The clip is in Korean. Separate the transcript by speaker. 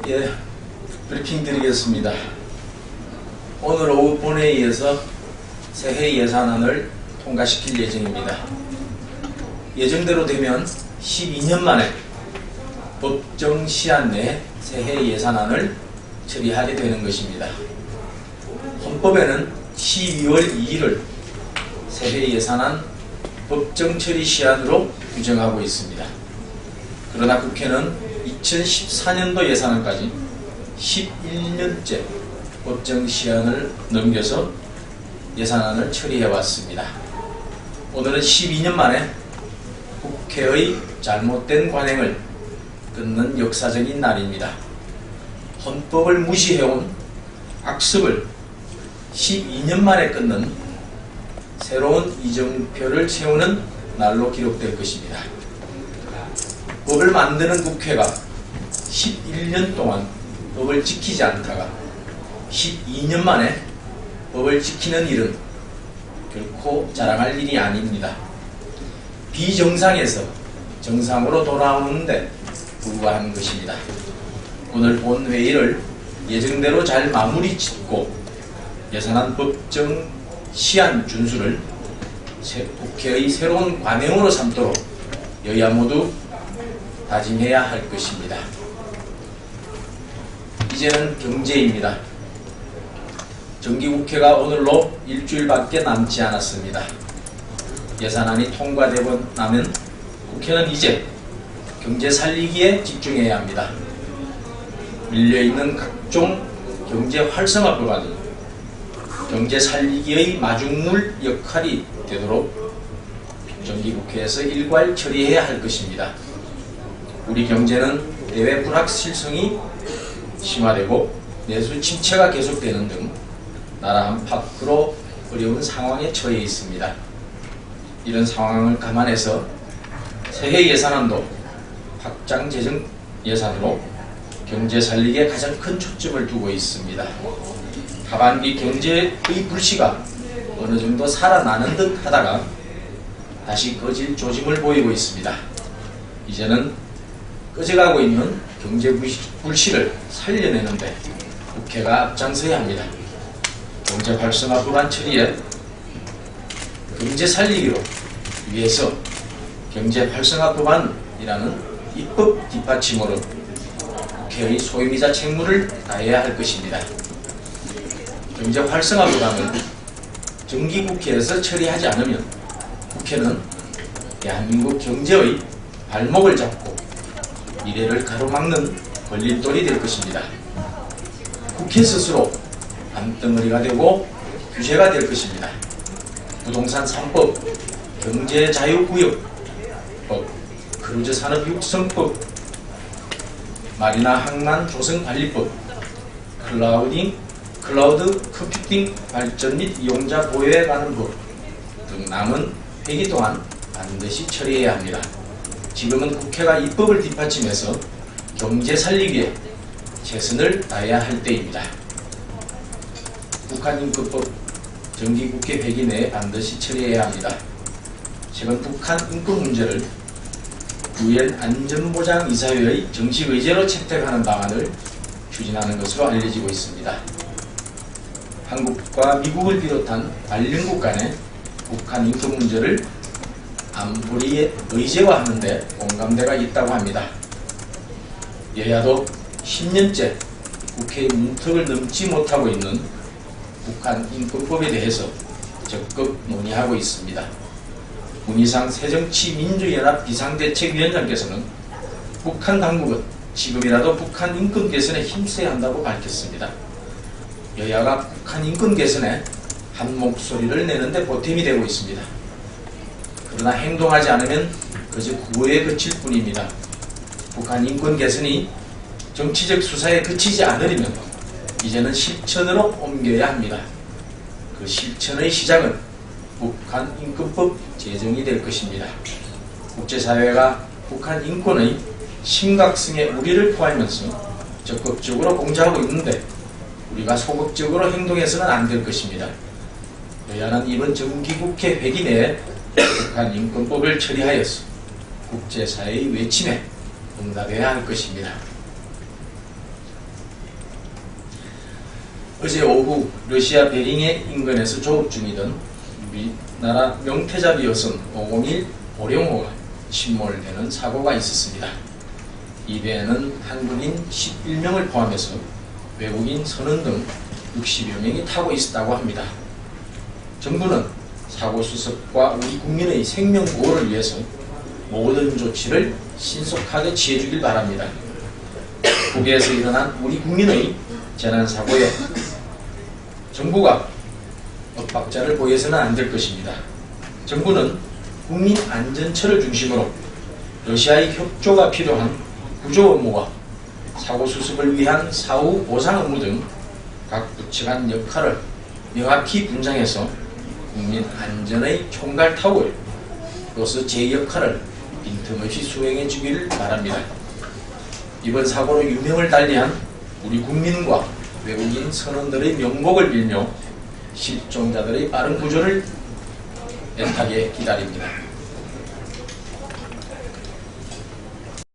Speaker 1: 예, 브리핑 드리겠습니다. 오늘 오후 본회의에서 새해 예산안을 통과시킬 예정입니다. 예정대로 되면 12년 만에 법정 시한 내에 새해 예산안을 처리하게 되는 것입니다. 헌법에는 12월 2일을 새해 예산안 법정 처리 시한으로 규정하고 있습니다. 그러나 국회는 2014년도 예산안까지 11년째 법정 시한을 넘겨서 예산안을 처리해왔습니다. 오늘은 12년 만에 국회의 잘못된 관행을 끊는 역사적인 날입니다. 헌법을 무시해온 악습을 12년 만에 끊는 새로운 이정표를 세우는 날로 기록될 것입니다. 법을 만드는 국회가 11년 동안 법을 지키지 않다가 12년 만에 법을 지키는 일은 결코 자랑할 일이 아닙니다. 비정상에서 정상으로 돌아오는데 불과한 것입니다. 오늘 본회의를 예정대로 잘 마무리 짓고 예산안 법정 시한 준수를 국회의 새로운 관행으로 삼도록 여야 모두 다짐해야 할 것입니다. 이제는 경제입니다. 정기국회가 오늘로 일주일밖에 남지 않았습니다. 예산안이 통과되고 나면 국회는 이제 경제 살리기에 집중해야 합니다. 밀려있는 각종 경제 활성화 법안이 경제 살리기의 마중물 역할이 되도록 정기국회에서 일괄 처리해야 할 것입니다. 우리 경제는 대외 불확실성이 심화되고 내수 침체가 계속되는 등 나라 안팎으로 어려운 상황에 처해 있습니다. 이런 상황을 감안해서 새해 예산안도 확장 재정 예산으로 경제 살리기에 가장 큰 초점을 두고 있습니다. 하반기 경제의 불씨가 어느 정도 살아나는 듯 하다가 다시 꺼질 조짐을 보이고 있습니다. 이제는 꺼져가고 있는 경제 불씨를 살려내는데 국회가 앞장서야 합니다. 경제 활성화 법안 처리에 경제 살리기로 위해서 경제 활성화 법안이라는 입법 뒷받침으로 국회의 소임이자 책무를 다해야 할 것입니다. 경제 활성화 법안을 정기국회에서 처리하지 않으면 국회는 대한민국 경제의 발목을 잡고 미래를 가로막는 걸림돌이 될 것입니다. 국회 스스로 안덩어리가 되고 규제가 될 것입니다. 부동산 3법, 경제자유구역법, 크루즈산업육성법, 마리나 항만 조성관리법, 클라우드 컴퓨팅 발전 및 이용자 보호에 관한 법 등 남은 회기 동안 반드시 처리해야 합니다. 지금은 국회가 입법을 뒷받침해서 경제 살리기에 최선을 다해야 할 때입니다. 북한인권법 정기국회 회기 내에 반드시 처리해야 합니다. 최근 북한 인권 문제를 유엔 안전보장이사회의 정식 의제로 채택하는 방안을 추진하는 것으로 알려지고 있습니다. 한국과 미국을 비롯한 발령국 간의 북한 인권 문제를 안보리에 의제화하는 데 공감대가 있다고 합니다. 여야도 10년째 국회의 문턱을 넘지 못하고 있는 북한 인권법에 대해서 적극 논의하고 있습니다. 문희상 새정치민주연합 비상대책위원장께서는 북한 당국은 지금이라도 북한 인권 개선에 힘써야 한다고 밝혔습니다. 여야가 북한 인권 개선에 한 목소리를 내는데 보탬이 되고 있습니다. 그러나 행동하지 않으면 그저 구호에 그칠 뿐입니다. 북한 인권 개선이 정치적 수사에 그치지 않으려면 이제는 실천으로 옮겨야 합니다. 그 실천의 시작은 북한 인권법 제정이 될 것입니다. 국제사회가 북한 인권의 심각성에 우리를 포함하면서 적극적으로 공조하고 있는데 우리가 소극적으로 행동해서는 안 될 것입니다. 여야는 이번 정기국회 회기 내에 북한 인권법을 처리하여서 국제사회의 외침에 응답해야 할 것입니다. 어제 오후 러시아 베링해 인근에서 조업 중이던 우리나라 명태잡이 여선 501 오룡호가 침몰되는 사고가 있었습니다. 이 배에는 한국인 11명을 포함해서 외국인 선원 등 60여 명이 타고 있었다고 합니다. 정부는 사고 수습과 우리 국민의 생명 보호를 위해서 모든 조치를 신속하게 취해주길 바랍니다. 북에서 일어난 우리 국민의 재난사고에 정부가 엇박자를 보여서는 안 될 것입니다. 정부는 국민안전처를 중심으로 러시아의 협조가 필요한 구조 업무와 사고 수습을 위한 사후 보상 업무 등 각 부처 간 역할을 명확히 분장해서 국민 안전의 총괄타워로서 제 역할을 빈틈없이 수행해 주기를 바랍니다. 이번 사고로 유명을 달리한 우리 국민과 외국인 선원들의 명복을 빌며 실종자들의 빠른 구조를 애타게 기다립니다.